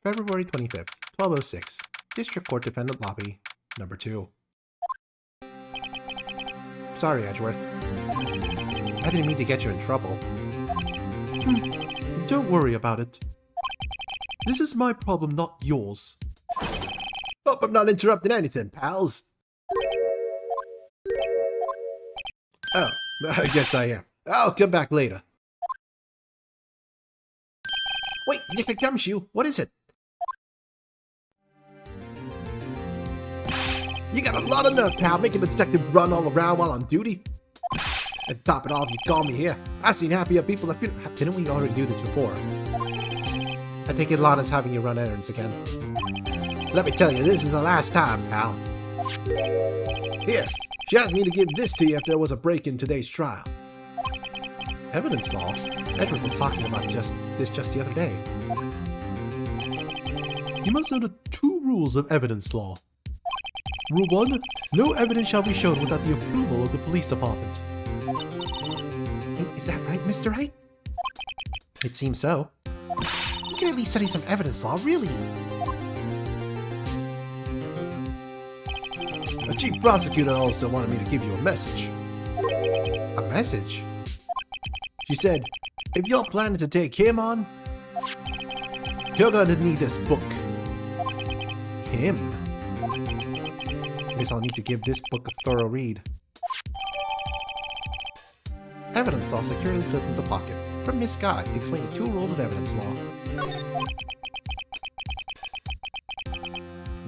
February 25th, 12:06. District Court Defendant Lobby, number 2. Sorry, Edgeworth. I didn't mean to get you in trouble. Don't worry about it. This is my problem, not yours. Hope I'm not interrupting anything, pals. Oh, I guess I am. I'll come back later. Wait, Nick Gumshoe, what is it? You got a lot of nerve, pal, making the detective run all around while on duty. And top it off, you call me here. I've seen happier people that didn't we already do this before? I take it Lana's having you run errands again. Let me tell you, this is the last time, pal. Here, she asked me to give this to you if there was a break in today's trial. Evidence law? Edgeworth was talking about this just the other day. You must know the 2 rules of evidence law. Rule 1, no evidence shall be shown without the approval of the police department. Is that right, Mr. Wright? It seems so. You can at least study some evidence law, really. The chief prosecutor also wanted me to give you a message. A message? She said, if you're planning to take him on, you're going to need this book. Him? Guess I'll need to give this book a thorough read. Evidence law securely slipped into the pocket. From Miss Scott, explains the 2 rules of evidence law.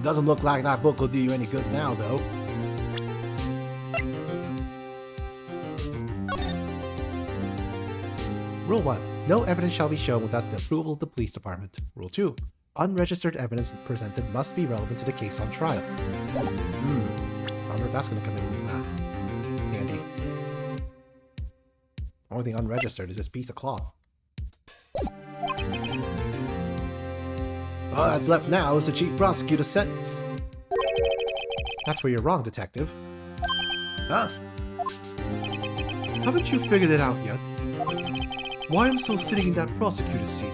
Doesn't look like that book will do you any good now, though. Rule 1. No evidence shall be shown without the approval of the police department. Rule 2. Unregistered evidence presented must be relevant to the case on trial. I wonder if that's going to come in handy. Only thing unregistered is this piece of cloth. All that's left now is the chief prosecutor's sentence. That's where you're wrong, detective. Huh? Haven't you figured it out yet? Why I'm still sitting in that prosecutor's seat?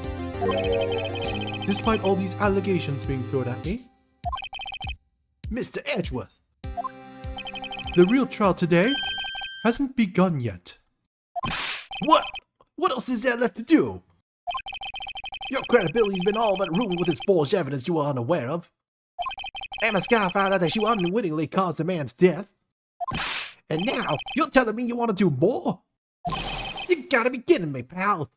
Despite all these allegations being thrown at me? Mr. Edgeworth! The real trial today hasn't begun yet. What? What else is there left to do? Your credibility's been all but ruined with this false evidence you were unaware of. Emma Scott found out that she unwittingly caused a man's death. And now, you're telling me you want to do more? You gotta be kidding me, pal.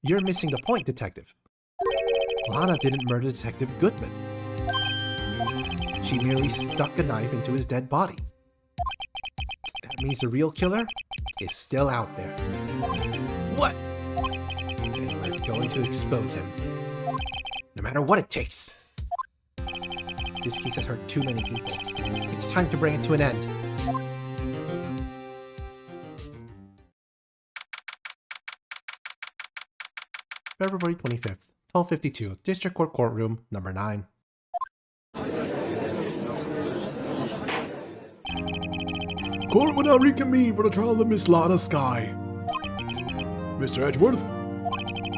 You're missing the point, detective. Lana didn't murder Detective Goodman. She merely stuck a knife into his dead body. That means the real killer is still out there. What? And we're going to expose him. No matter what it takes. This case has hurt too many people. It's time to bring it to an end. February 25th, 12:52, District Court Courtroom, number 9. Court will now reconvene for the trial of Miss Lana Skye. Mr. Edgeworth?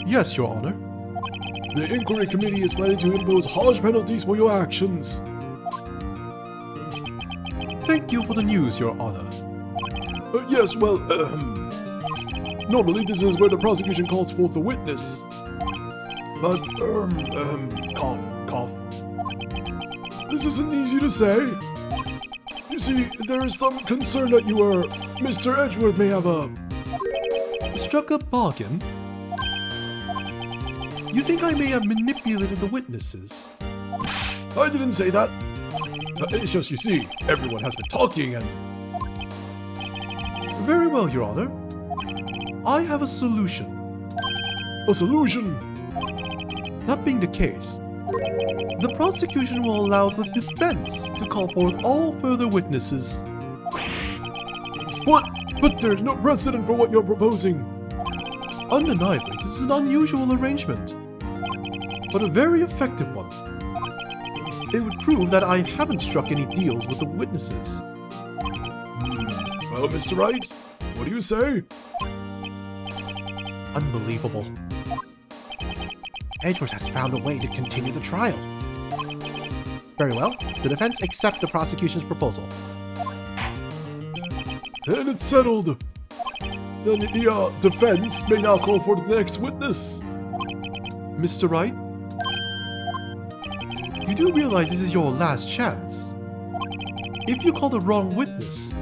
Yes, Your Honor. The Inquiry Committee is planning to impose harsh penalties for your actions. Thank you for the news, Your Honor. Yes, well, normally this is where the prosecution calls forth a witness. But, cough. This isn't easy to say. You see, there is some concern that Mr. Edgeworth may have struck a bargain? You think I may have manipulated the witnesses? I didn't say that. It's just, you see, everyone has been talking and... Very well, Your Honor. I have a solution. A solution? That being the case, the prosecution will allow the defense to call forth all further witnesses. What? But there's no precedent for what you're proposing. Undeniably, this is an unusual arrangement, but a very effective one. It would prove that I haven't struck any deals with the witnesses. Well, Mr. Wright, what do you say? Unbelievable. Edgeworth has found a way to continue the trial. Very well. The defense accept the prosecution's proposal. Then it's settled. Then the defense may now call for the next witness. Mr. Wright, you do realize this is your last chance. If you call the wrong witness,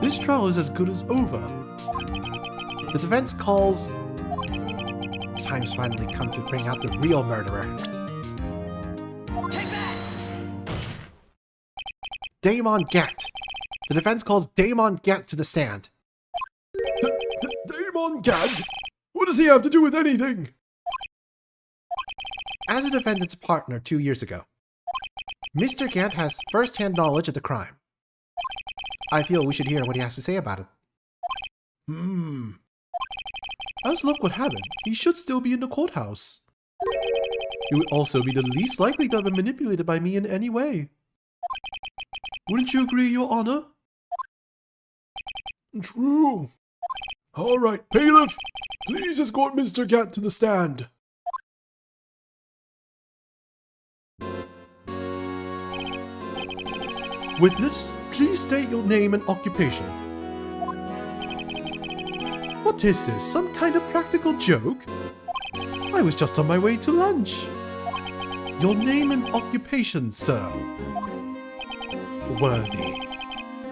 this trial is as good as over. The defense calls... Time's finally come to bring out the real murderer. Take that! Damon Gant. The defense calls Damon Gant to the stand. Damon Gant? What does he have to do with anything? As a defendant's partner 2 years ago, Mr. Gant has first-hand knowledge of the crime. I feel we should hear what he has to say about it. As luck would have it, he should still be in the courthouse. He would also be the least likely to have been manipulated by me in any way. Wouldn't you agree, Your Honor? True. All right, bailiff, please escort Mr. Gant to the stand. Witness, please state your name and occupation. What is this, some kind of practical joke? I was just on my way to lunch. Your name and occupation, sir. Worthy.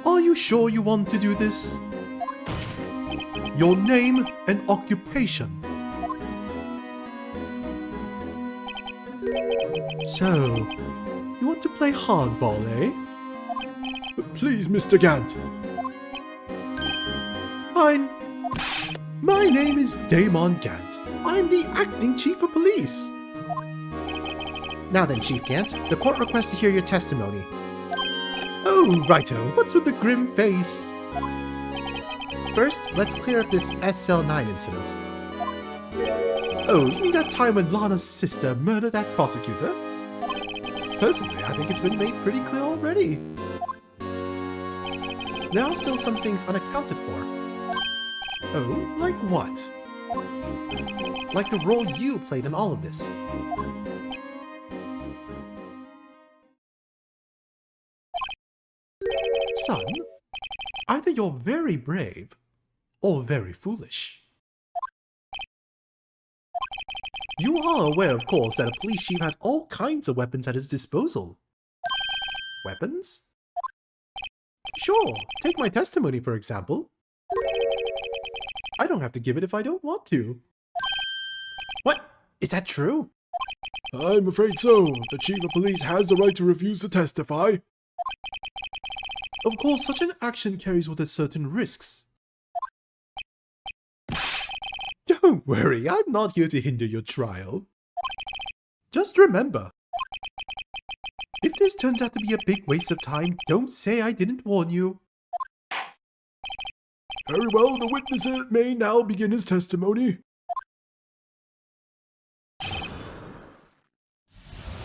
Are you sure you want to do this? Your name and occupation. So, you want to play hardball, eh? Please, Mr. Gant. Fine. My name is Damon Gant. I'm the acting chief of police. Now then, Chief Gant, the court requests to hear your testimony. Oh, righto. What's with the grim face? First, let's clear up this SL9 incident. Oh, you mean that time when Lana's sister murdered that prosecutor? Personally, I think it's been made pretty clear already. There are still some things unaccounted for. Oh, like what? Like the role you played in all of this. Son, either you're very brave, or very foolish. You are aware, of course, that a police chief has all kinds of weapons at his disposal. Weapons? Sure, take my testimony for example. I don't have to give it if I don't want to. What? Is that true? I'm afraid so. The chief of police has the right to refuse to testify. Of course, such an action carries with it certain risks. Don't worry, I'm not here to hinder your trial. Just remember, if this turns out to be a big waste of time, don't say I didn't warn you. Very well, the witness may now begin his testimony.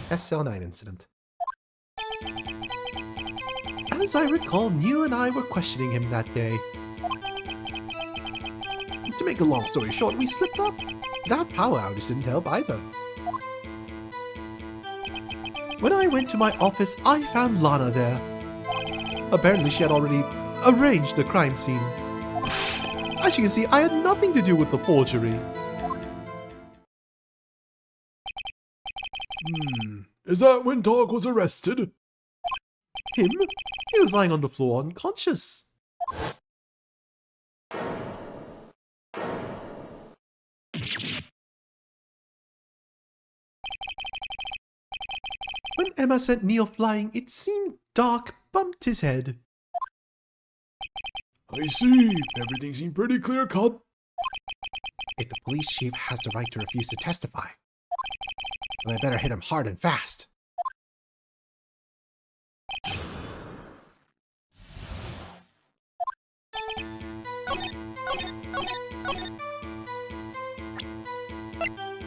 SL9 incident. As I recall, Neil and I were questioning him that day. To make a long story short, we slipped up. That power outage didn't help either. When I went to my office, I found Lana there. Apparently she had already arranged the crime scene. As you can see, I had nothing to do with the forgery. Is that when Dog was arrested? Him? He was lying on the floor unconscious. When Emma sent Neil flying, it seemed Doc bumped his head. I see. Everything seemed pretty clear-cut. If the police chief has the right to refuse to testify, then I better hit him hard and fast.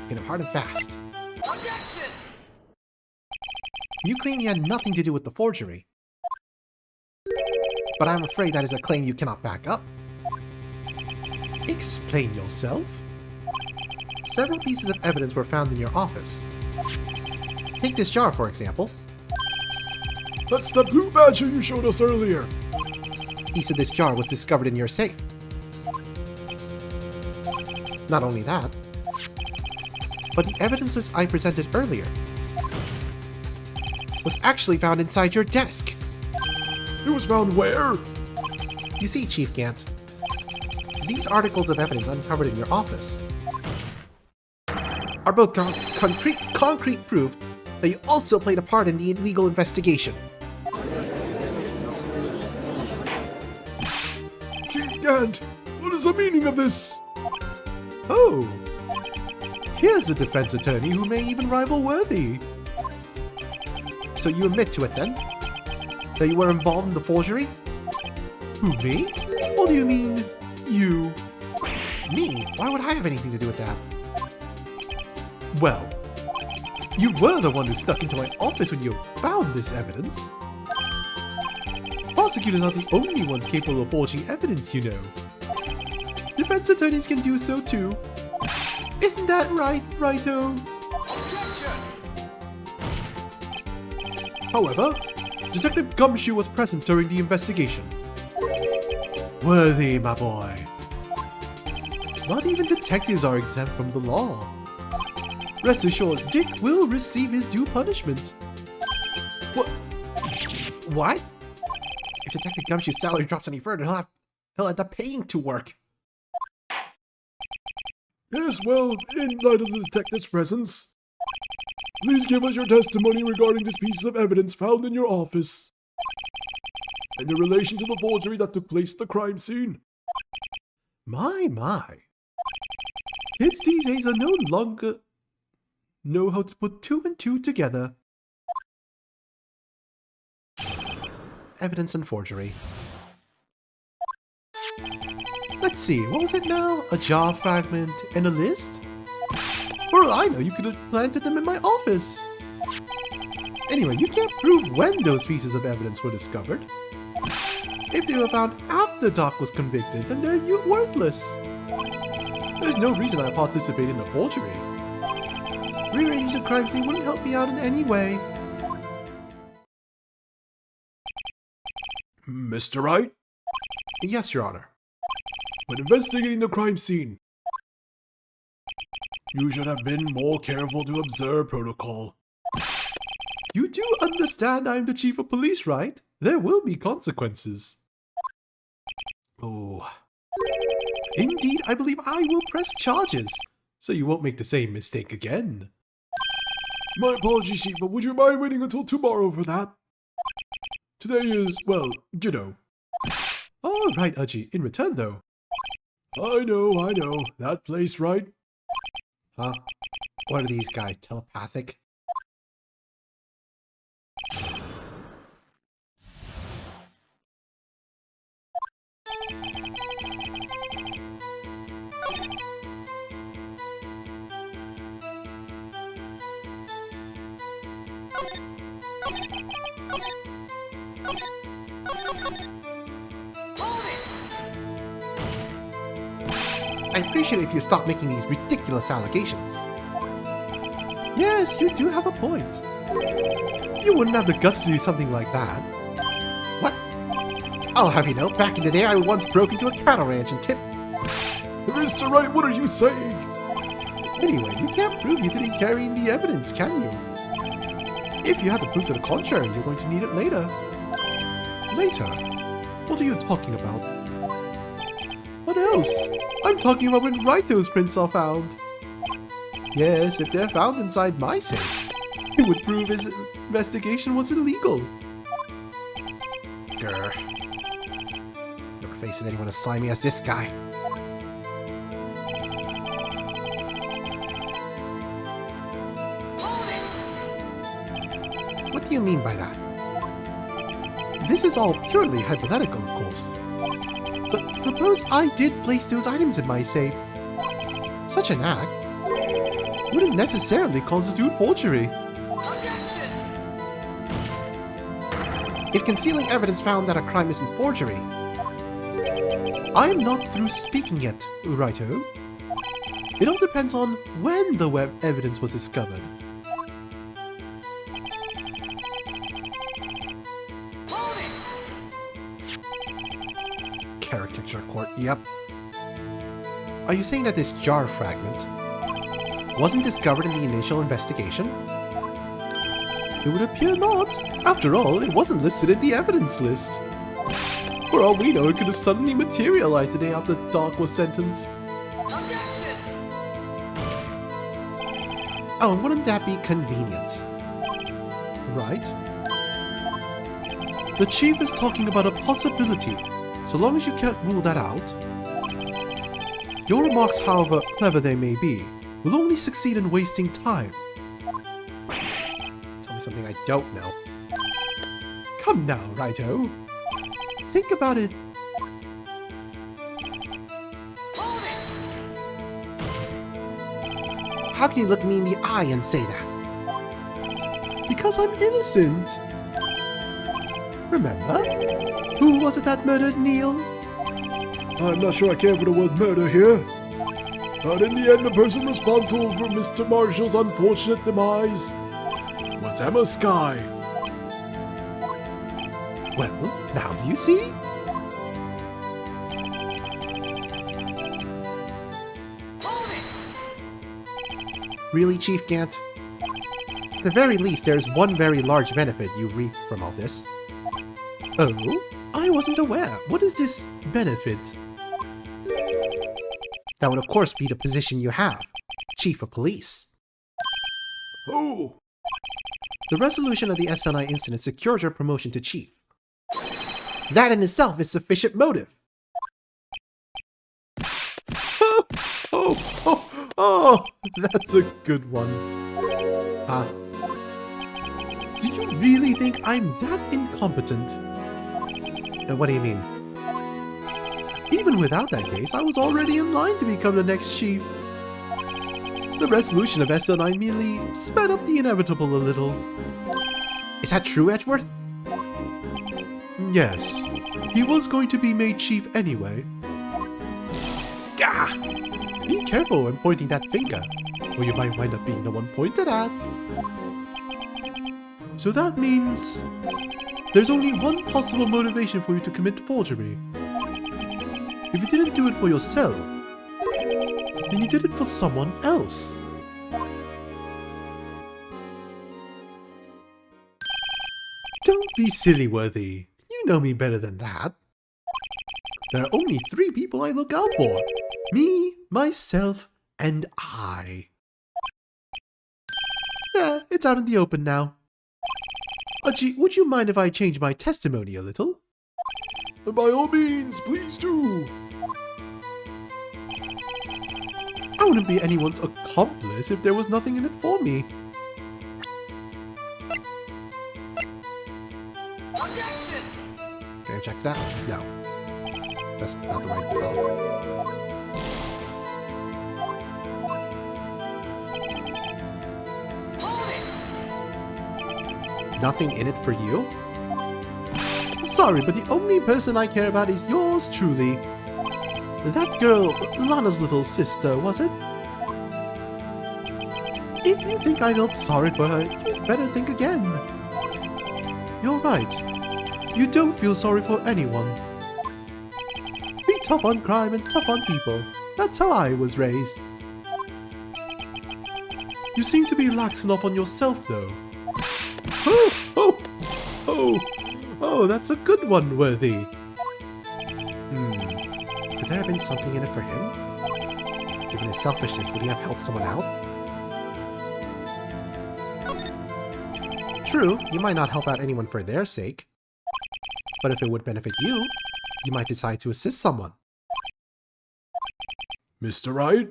Hit him hard and fast. Objection! You claim you had nothing to do with the forgery. But I'm afraid that is a claim you cannot back up. Explain yourself. several pieces of evidence were found in your office. Take this jar, for example. That's the blue badger you showed us earlier. A piece of this jar was discovered in your safe. Not only that, but the evidences I presented earlier was actually found inside your desk. It was found where? You see, Chief Gant, these articles of evidence uncovered in your office are both concrete proof that you also played a part in the illegal investigation. Chief Gant, what is the meaning of this? Oh, here's a defense attorney who may even rival Worthy. So you admit to it then? That you were involved in the forgery? Who, me? What do you mean, you? Me? Why would I have anything to do with that? Well, you were the one who snuck into my office when you found this evidence. Prosecutors aren't the only ones capable of forging evidence, you know. Defense attorneys can do so too. Isn't that right, Righto? However, Detective Gumshoe was present during the investigation. Worthy, my boy. Not even detectives are exempt from the law. Rest assured, Dick will receive his due punishment. What? If Detective Gumshoe's salary drops any further, he'll end up paying to work. Yes, well, in light of the detective's presence, please give us your testimony regarding this piece of evidence found in your office and in relation to the forgery that took place at the crime scene. My. Kids these days are no longer know how to put two and two together. Evidence and forgery. Let's see, what was it now? A jar fragment and a list? For all I know, you could have planted them in my office. Anyway, you can't prove when those pieces of evidence were discovered. If they were found after Doc was convicted, then they're worthless. There's no reason I participated in a forgery. Rearranging the crime scene wouldn't help me out in any way. Mr. Wright? Yes, Your Honor. When investigating the crime scene, you should have been more careful to observe protocol. You do understand I'm the chief of police, right? There will be consequences. Oh. Indeed, I believe I will press charges, so you won't make the same mistake again. My apologies, Chief, but would you mind waiting until tomorrow for that? Today is, well, you know. All right, Udgy. In return, though. I know. That place, right? Huh? What are these guys, telepathic? I appreciate it if you stop making these ridiculous allegations. Yes, you do have a point. You wouldn't have the guts to do something like that. What? I'll have you know, back in the day I once broke into a cattle ranch and tipped... Mr. Wright, what are you saying? Anyway, you can't prove you didn't carry in the evidence, can you? If you have the proof to the contrary, you're going to need it later. Later? What are you talking about? What else? I'm talking about when Righto's prints are found. Yes, if they're found inside my safe, it would prove his investigation was illegal. Grr. Never faces anyone as slimy as this guy. What do you mean by that? This is all purely hypothetical, of course. But suppose I did place those items in my safe. Such an act wouldn't necessarily constitute forgery. If concealing evidence found that a crime isn't forgery, I am not through speaking yet, Righto. It all depends on when the web evidence was discovered. Caricature court, yep. Are you saying that this jar fragment wasn't discovered in the initial investigation? It would appear not. After all, it wasn't listed in the evidence list. For all we know, it could have suddenly materialized the day after Doc was sentenced. Oh, wouldn't that be convenient? Right? The chief is talking about a possibility, so long as you can't rule that out. Your remarks, however clever they may be, will only succeed in wasting time. Tell me something I don't know. Come now, Righto. Think about it. How can you look me in the eye and say that? Because I'm innocent. Remember? Who was it that murdered Neil? I'm not sure I care for the word murder here. But in the end, the person responsible for Mr. Marshall's unfortunate demise was Emma Skye. Well, now do you see? Really, Chief Gant? At the very least, there's one very large benefit you reap from all this. Oh? I wasn't aware. What is this benefit? That would of course be the position you have. Chief of Police. Oh! The resolution of the SNI incident secured your promotion to Chief. That in itself is sufficient motive. Oh, that's a good one. Huh? Do you really think I'm that incompetent? What do you mean? Even without that case, I was already in line to become the next chief. The resolution of SNI merely sped up the inevitable a little. Is that true, Edgeworth? Yes. He was going to be made chief anyway. Gah! Be careful when pointing that finger, or you might wind up being the one pointed at. So that means there's only one possible motivation for you to commit forgery. If you didn't do it for yourself, then you did it for someone else. Don't be silly, Worthy. You know me better than that. There are only 3 people I look out for. Me, myself, and I. Yeah, it's out in the open now. Gee, would you mind if I change my testimony a little? By all means, please do. I wouldn't be anyone's accomplice if there was nothing in it for me. Can I check that? No. That's not the right call. Nothing in it for you? Sorry, but the only person I care about is yours truly. That girl, Lana's little sister, was it? If you think I felt sorry for her, you'd better think again. You're right. You don't feel sorry for anyone. Be tough on crime and tough on people. That's how I was raised. You seem to be lax enough on yourself, though. Oh, that's a good one, Worthy. Could there have been something in it for him? Given his selfishness, would he have helped someone out? True, you might not help out anyone for their sake. But if it would benefit you, you might decide to assist someone. Mr. Wright,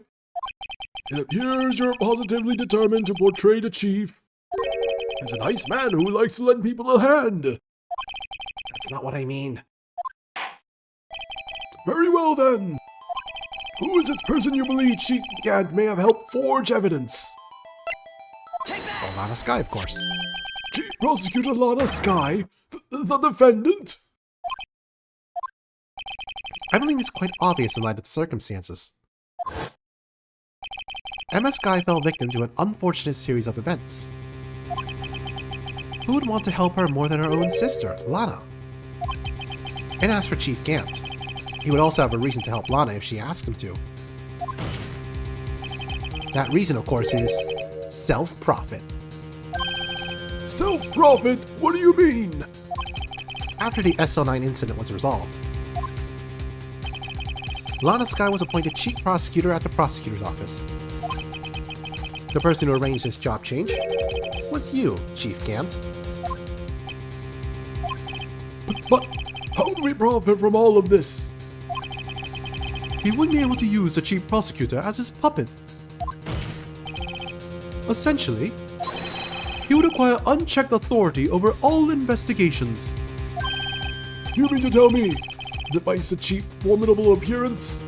it appears you're positively determined to portray the chief as a nice man who likes to lend people a hand. That's not what I mean. Very well then. Who is this person you believe Chief Gant may have helped forge evidence? Lana Skye, of course. Chief Prosecutor Lana Skye? The defendant? I believe it's quite obvious in light of the circumstances. Emma Skye fell victim to an unfortunate series of events. Who would want to help her more than her own sister, Lana? And as for Chief Gant, he would also have a reason to help Lana if she asked him to. That reason, of course, is self-profit. Self-profit? What do you mean? After the SL9 incident was resolved, Lana Skye was appointed chief prosecutor at the prosecutor's office. The person who arranged this job change was you, Chief Gant. But how do we profit from all of this? He wouldn't be able to use the chief prosecutor as his puppet. Essentially, he would acquire unchecked authority over all investigations. You mean to tell me, despite such cheap, formidable appearance,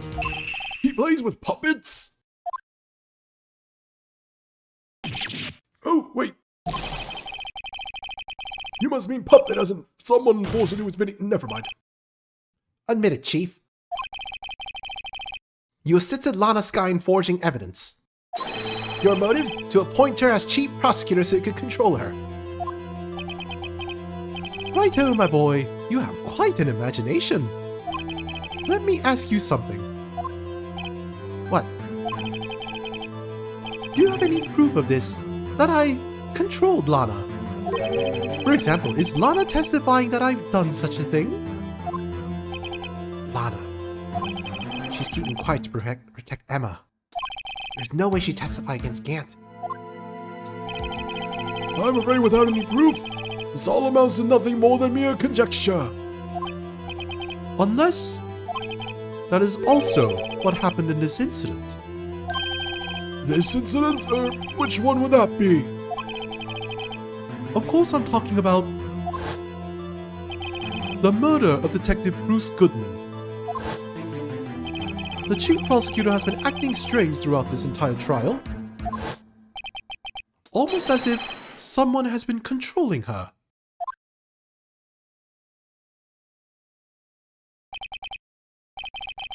he plays with puppets? Oh, wait. You must mean puppet as in someone forced to do his bidding. Never mind. Admit it, Chief. You assisted Lana Skye in forging evidence. Your motive? To appoint her as chief prosecutor so you could control her. Righto, my boy. You have quite an imagination. Let me ask you something. What? Do you have any proof of this? That I controlled Lana? For example, is Lana testifying that I've done such a thing? Lana. She's keeping quiet to protect Emma. There's no way she'd testify against Gant. I'm afraid without any proof, this all amounts to nothing more than mere conjecture. Unless that is also what happened in this incident. This incident? Which one would that be? Of course I'm talking about the murder of Detective Bruce Goodman. The chief prosecutor has been acting strange throughout this entire trial. Almost as if someone has been controlling her.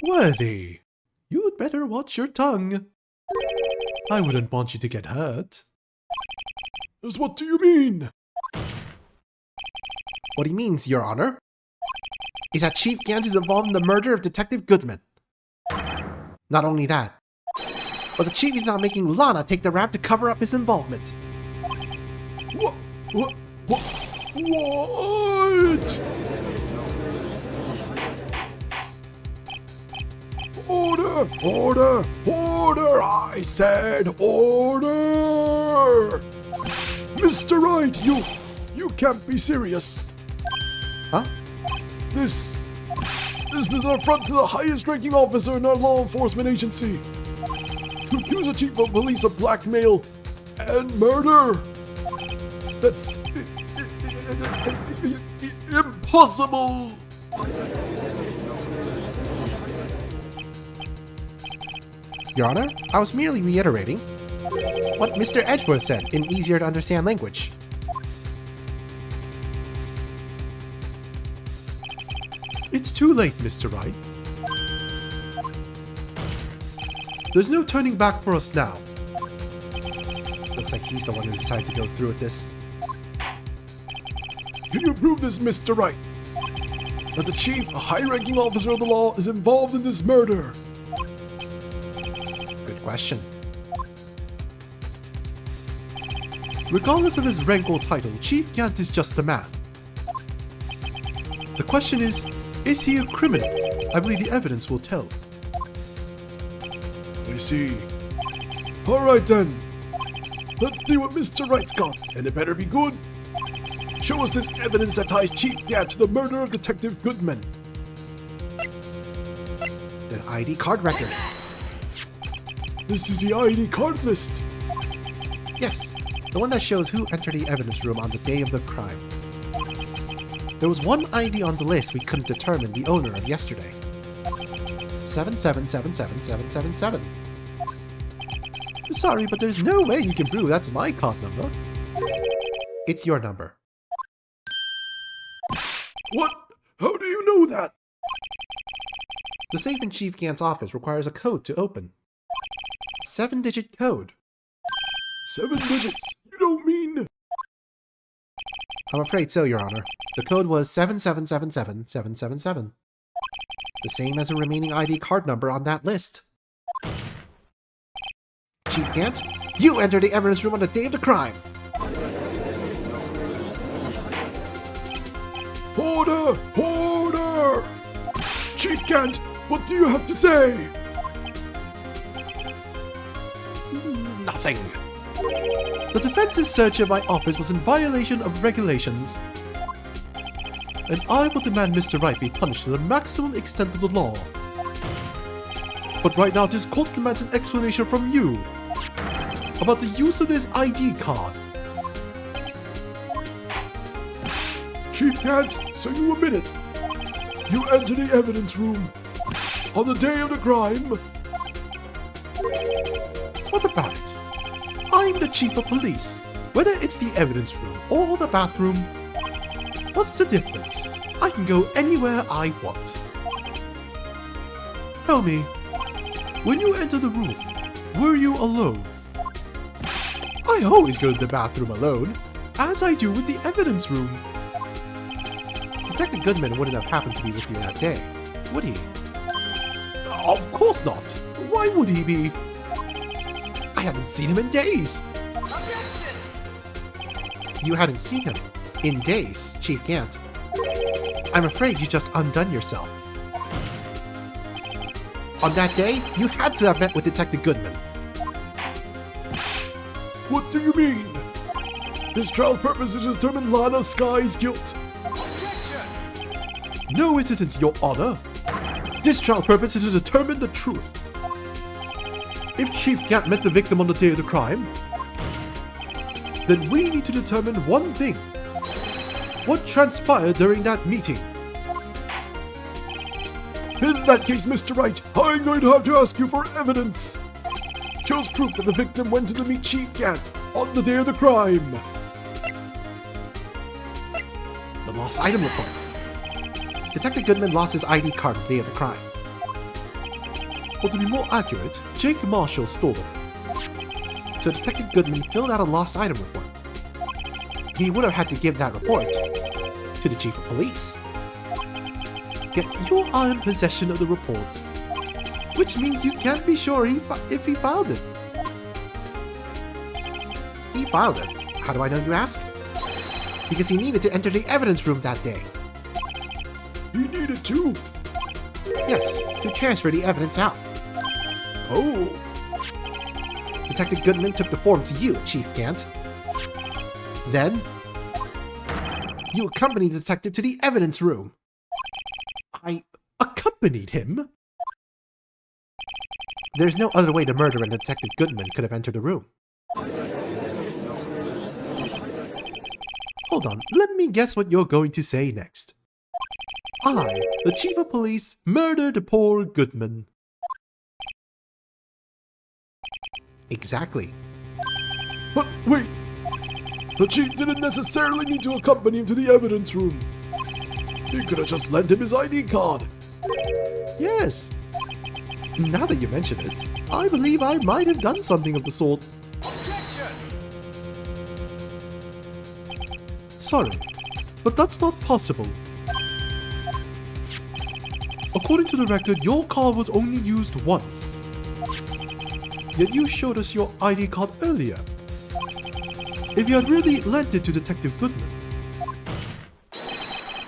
Worthy, you'd better watch your tongue. I wouldn't want you to get hurt. What do you mean? What he means, Your Honor, is that Chief Gant is involved in the murder of Detective Goodman. Not only that, but the Chief is now making Lana take the rap to cover up his involvement. What? Order! Order! Order! I said order! Mr. Wright, you can't be serious. Huh? This is an affront to the highest ranking officer in our law enforcement agency. To accuse a chief of police of blackmail and murder. That's impossible. Your Honor, I was merely reiterating what Mr. Edgeworth said in easier to understand language. It's too late, Mr. Wright. There's no turning back for us now. Looks like he's the one who decided to go through with this. Can you prove this, Mr. Wright? That the chief, a high-ranking officer of the law, is involved in this murder? Good question. Regardless of his rank or title, Chief Gant is just a man. The question is he a criminal? I believe the evidence will tell. I see. Alright then. Let's see what Mr. Wright's got, and it better be good. Show us this evidence that ties Chief Gant to the murder of Detective Goodman. The ID card record. This is the ID card list. Yes, the one that shows who entered the evidence room on the day of the crime. There was one ID on the list we couldn't determine the owner of yesterday. 7777777. Sorry, but there's no way you can prove that's my card number. It's your number. What? How do you know that? The safe in Chief Gant's office requires a code to open. 7-digit code. 7 digits? You don't mean... I'm afraid so, Your Honor. The code was 7777777. The same as the remaining ID card number on that list. Chief Gant, you enter the evidence room on the day of the crime. Order! Order! Chief Gant, what do you have to say? Nothing. The defense's search of my office was in violation of regulations, and I will demand Mr. Wright be punished to the maximum extent of the law. But right now, this court demands an explanation from you about the use of this ID card. Chief Gant, so you admit it. You enter the evidence room on the day of the crime. What about it? I'm the chief of police. Whether it's the evidence room or the bathroom, what's the difference? I can go anywhere I want. Tell me, when you entered the room, were you alone? I always go to the bathroom alone, as I do with the evidence room. Detective Goodman wouldn't have happened to be with you that day, would he? Of course not. Why would he be? I haven't seen him in days. Objection! You hadn't seen him in days, Chief Gant. I'm afraid you just undone yourself. On that day, you had to have met with Detective Goodman. What do you mean? This trial's purpose is to determine Lana Sky's guilt. Objection! No incident, Your Honor. This trial's purpose is to determine the truth. If Chief Gant met the victim on the day of the crime, then we need to determine one thing. What transpired during that meeting? In that case, Mr. Wright, I'm going to have to ask you for evidence. Shows proof that the victim went to meet Chief Gant on the day of the crime. The lost item report. Detective Goodman lost his ID card on the day of the crime. Well, to be more accurate, Jake Marshall stole it. So Detective Goodman filled out a lost item report. He would have had to give that report to the Chief of Police. Yet you are in possession of the report, which means you can't be sure if he filed it. He filed it. How do I know, you ask? Because he needed to enter the evidence room that day. He needed to? Yes, to transfer the evidence out. Oh. Detective Goodman took the form to you, Chief Gant. Then, you accompanied the detective to the evidence room. I accompanied him? There's no other way the murderer and Detective Goodman could have entered the room. Hold on, let me guess what you're going to say next. I, the Chief of Police, murdered the poor Goodman. Exactly. But wait! The chief didn't necessarily need to accompany him to the evidence room. He could have just lent him his ID card. Yes. Now that you mention it, I believe I might have done something of the sort. Objection! Sorry, but that's not possible. According to the record, your card was only used once. Yet you showed us your ID card earlier. If you had really lent it to Detective Goodman,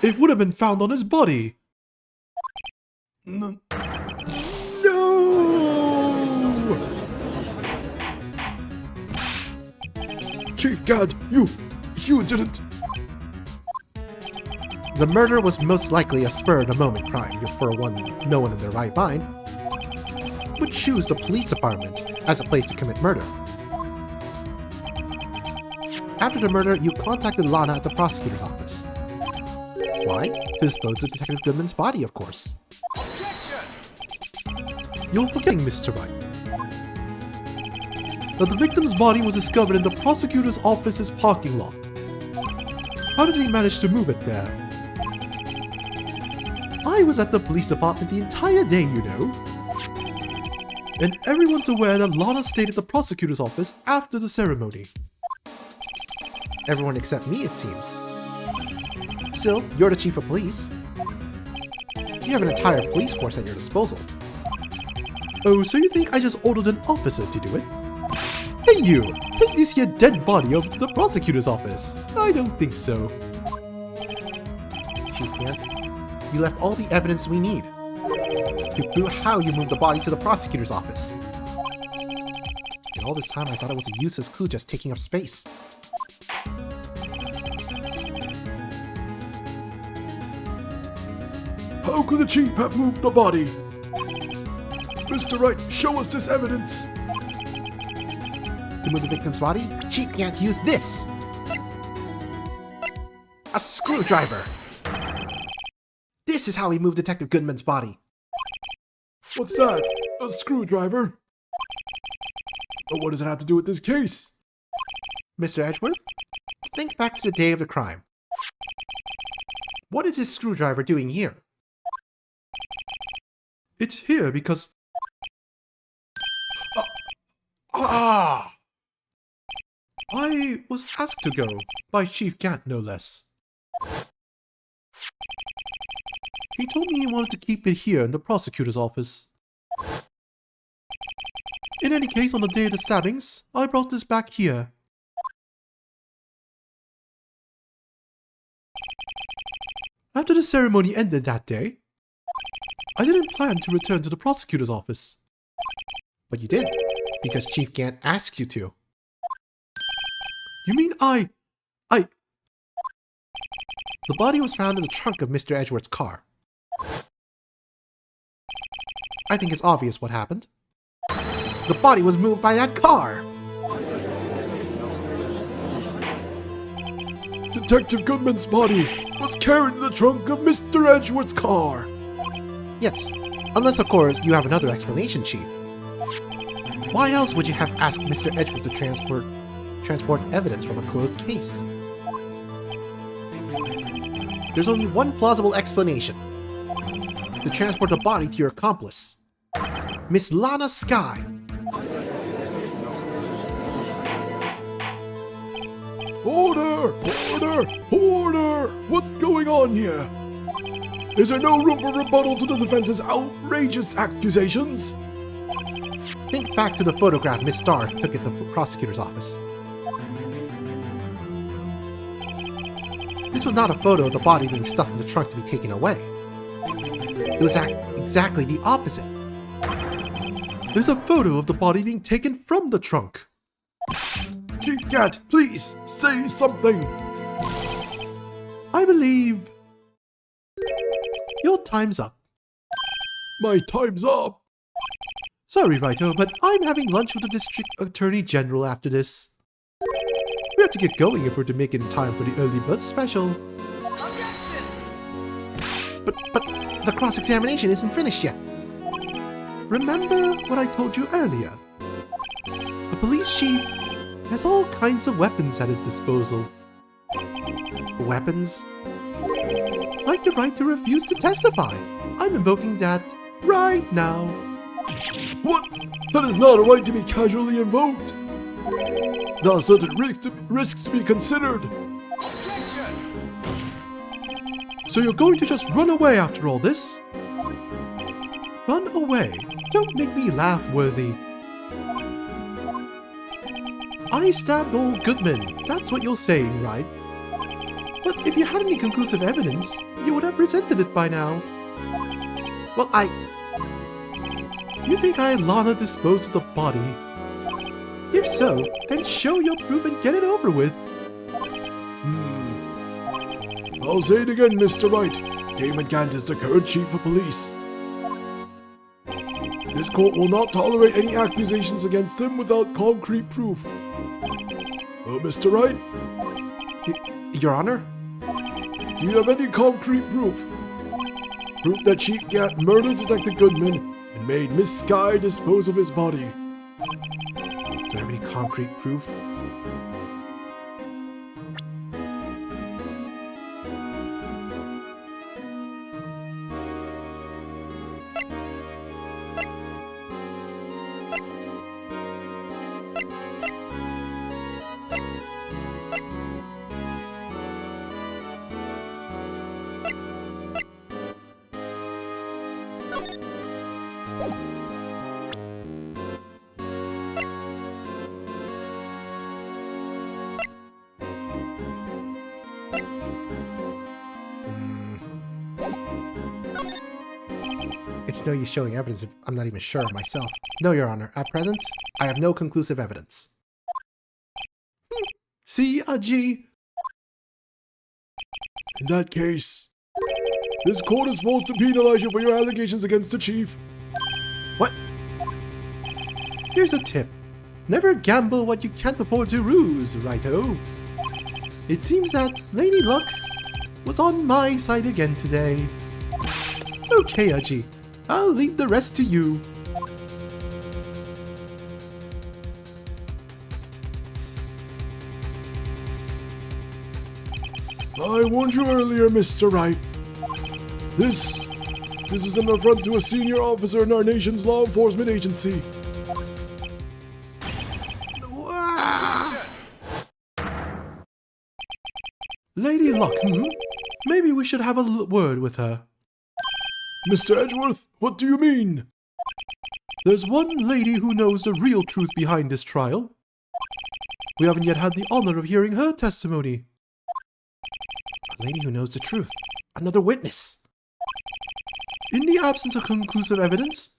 it would have been found on his body. No! Chief Gant, you didn't... The murder was most likely a spur-of-the-moment crime. For one, no one in their right mind would choose the police department as a place to commit murder. After the murder, you contacted Lana at the prosecutor's office. Why? To dispose of Detective Goodman's body, of course. Objection! You're forgetting, Mr. Wright, that the victim's body was discovered in the prosecutor's office's parking lot. How did he manage to move it there? I was at the police department the entire day, you know. And everyone's aware that Lana stayed at the prosecutor's office after the ceremony. Everyone except me, it seems. Still, you're the chief of police. You have an entire police force at your disposal. Oh, so you think I just ordered an officer to do it? Hey you! Take this here dead body over to the prosecutor's office. I don't think so. Chief Gant, you left all the evidence we need to prove how you moved the body to the prosecutor's office. And all this time I thought it was a useless clue just taking up space. How could the chief have moved the body? Mr. Wright, show us this evidence. To move the victim's body, Chief Gant used this! A screwdriver! This is how he moved Detective Goodman's body. What's that? A screwdriver? But what does it have to do with this case? Mr. Edgeworth, think back to the day of the crime. What is this screwdriver doing here? It's here because... I was asked to go, by Chief Gant no less. He told me he wanted to keep it here in the prosecutor's office. In any case, on the day of the stabbings, I brought this back here. After the ceremony ended that day, I didn't plan to return to the prosecutor's office. But you did, because Chief Gant asked you to. You mean The body was found in the trunk of Mr. Edgeworth's car. I think it's obvious what happened. The body was moved by that car! Detective Goodman's body was carried in the trunk of Mr. Edgeworth's car. Yes, unless of course you have another explanation, Chief. Why else would you have asked Mr. Edgeworth to transport evidence from a closed case? There's only one plausible explanation. To transport the body to your accomplice, Miss Lana Skye. Order! Order! Order! What's going on here? Is there no room for rebuttal to the defense's outrageous accusations? Think back to the photograph Miss Starr took at the prosecutor's office. This was not a photo of the body being stuffed in the trunk to be taken away. It was exactly the opposite. There's a photo of the body being taken from the trunk. Chief Gant, please, say something! I believe... your time's up. My time's up! Sorry, Righto, but I'm having lunch with the District Attorney General after this. We have to get going if we're to make it in time for the early bird special. But the cross-examination isn't finished yet. Remember what I told you earlier? The police chief has all kinds of weapons at his disposal. Weapons? Like the right to refuse to testify. I'm invoking that right now. What? That is not a right to be casually invoked. There are certain risks to be considered. So you're going to just run away after all this? Run away? Don't make me laugh, Worthy. I stabbed old Goodman, that's what you're saying, right? But if you had any conclusive evidence, you would have presented it by now. Well, You think I had Lana dispose of the body? If so, then show your proof and get it over with. I'll say it again, Mr. Wright. Damon Gant is the current chief of police. This court will not tolerate any accusations against him without concrete proof. Mr. Wright? Your Honor? Do you have any concrete proof? Proof that Chief Gant murdered Detective Goodman and made Miss Skye dispose of his body. Do I have any concrete proof? It's no use showing evidence if I'm not even sure of myself. No, Your Honor. At present, I have no conclusive evidence. See, G. In that case, this court is forced to penalize you for your allegations against the chief. What? Here's a tip. Never gamble what you can't afford to lose, righto. It seems that Lady Luck was on my side again today. Okay, Aji. I'll leave the rest to you. I warned you earlier, Mr. Wright. This is an affront to a senior officer in our nation's law enforcement agency. Lady Luck, Maybe we should have a word with her. Mr. Edgeworth, what do you mean? There's one lady who knows the real truth behind this trial. We haven't yet had the honor of hearing her testimony. A lady who knows the truth. Another witness. In the absence of conclusive evidence,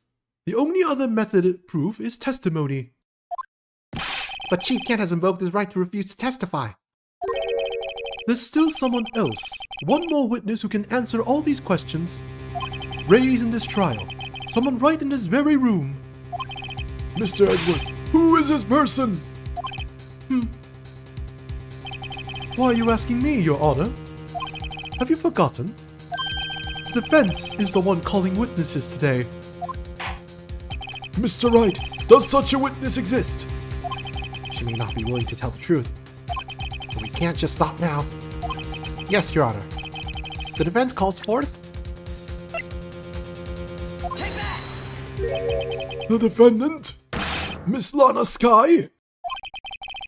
the only other method of proof is testimony. But Chief Gant has invoked his right to refuse to testify. There's still someone else, one more witness who can answer all these questions raised in this trial. Someone right in this very room. Mr. Edgeworth, who is this person? Why are you asking me, Your Honor? Have you forgotten? The defense is the one calling witnesses today. Mr. Wright, does such a witness exist? She may not be willing to tell the truth. But we can't just stop now. Yes, Your Honor. The defense calls forth... The defendant? Miss Lana Skye?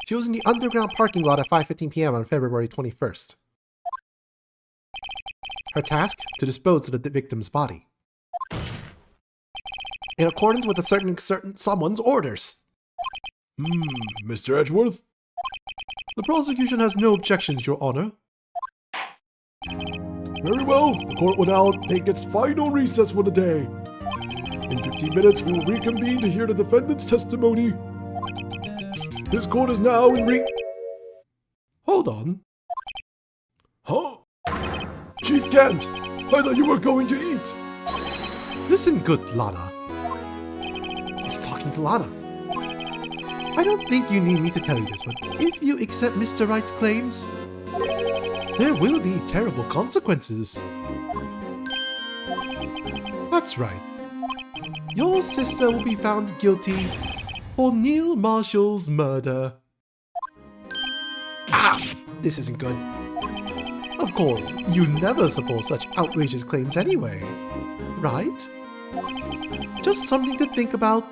She was in the underground parking lot at 5:15 p.m. on February 21st. Her task? To dispose of the victim's body. In accordance with a certain someone's orders. Mr. Edgeworth? The prosecution has no objections, Your Honor. Very well. The court will now take its final recess for the day. In 15 minutes, we will reconvene to hear the defendant's testimony. This court is now in Hold on. Huh? Chief Gant, I thought you were going to eat. Listen, good Lana. He's talking to Lana. I don't think you need me to tell you this, but if you accept Mr. Wright's claims, there will be terrible consequences. That's right. Your sister will be found guilty for Neil Marshall's murder. This isn't good. Of course, you never support such outrageous claims anyway, right? Just something to think about.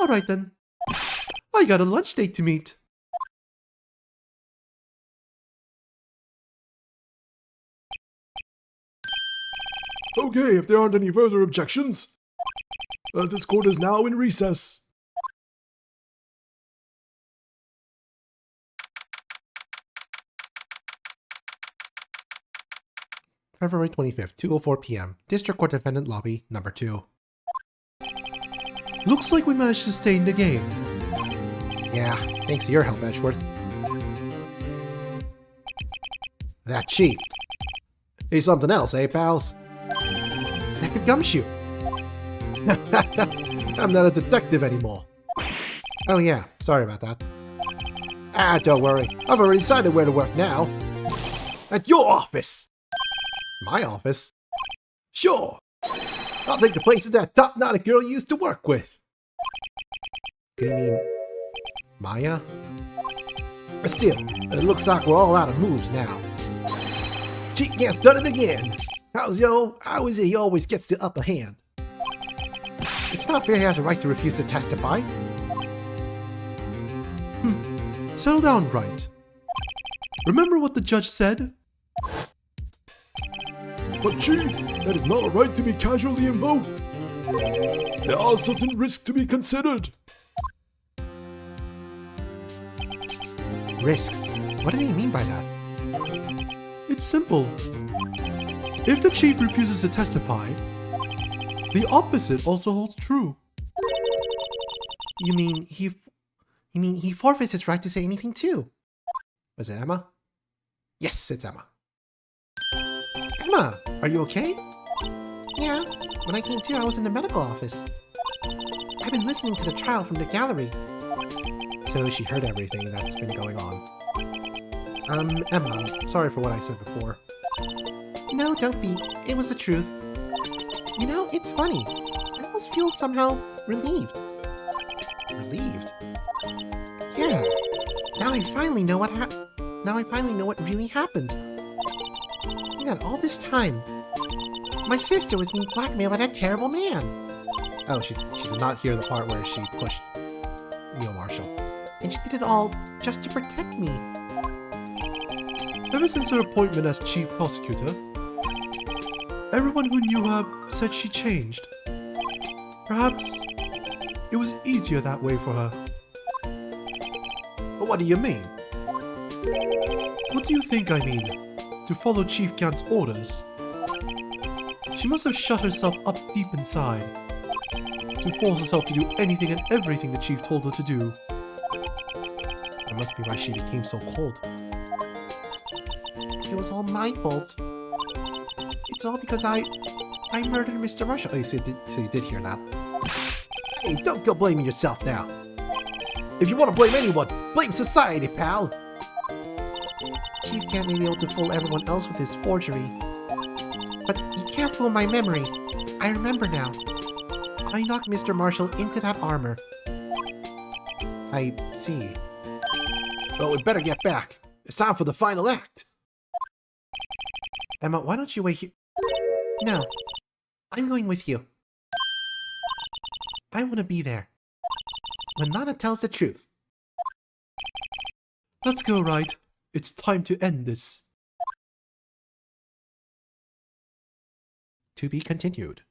Alright then. I got a lunch date to meet. Okay, if there aren't any further objections, this court is now in recess. February 25th, 2:04 p.m. District Court Defendant Lobby, number 2. Looks like we managed to stay in the game. Yeah, thanks to your help, Edgeworth. That chief. He's something else, eh, pals? Detective Gumshoe. I'm not a detective anymore. Oh yeah, sorry about that. Don't worry. I've already decided where to work now. At your office! My office? Sure! I'll take the place of that top-knotted girl you used to work with. You mean... Maya? But still, it looks like we're all out of moves now. Chief Gant's done it again! How is it he always gets the upper hand? It's not fair he has a right to refuse to testify. Settle down, Wright. Remember what the judge said? But Chief, that is not a right to be casually invoked. There are certain risks to be considered. Risks? What did he mean by that? It's simple. If the chief refuses to testify, The opposite also holds true. You mean he forfeits his right to say anything too? Was it Emma? Yes, it's Emma. Emma, are you okay? Yeah, when I came to, I was in the medical office. I've been listening to the trial from the gallery. So she heard everything that's been going on. Emma, I'm sorry for what I said before. No, don't be. It was the truth. You know, it's funny. I almost feel somehow relieved. Relieved? Yeah. Now I finally know what really happened. We got all this time. My sister was being blackmailed by that terrible man. Oh, she did not hear the part where she pushed Neil Marshall. And she did it all just to protect me. Ever since her appointment as chief prosecutor, everyone who knew her said she changed. Perhaps it was easier that way for her. But what do you mean? What do you think I mean? To follow Chief Gant's orders? She must have shut herself up deep inside, to force herself to do anything and everything the chief told her to do. That must be why she became so cold. It was all my fault. It's all because I murdered Mr. Marshall. Oh, so you did hear that. Hey, don't go blaming yourself now. If you want to blame anyone, blame society, pal! Chief Gant may be able to fool everyone else with his forgery. But he can't fool my memory. I remember now. I knocked Mr. Marshall into that armor. I see. Well, we better get back. It's time for the final act. Emma, why don't you wait here? No. I'm going with you. I want to be there. When Lana tells the truth. Let's go, Wright. It's time to end this. To be continued.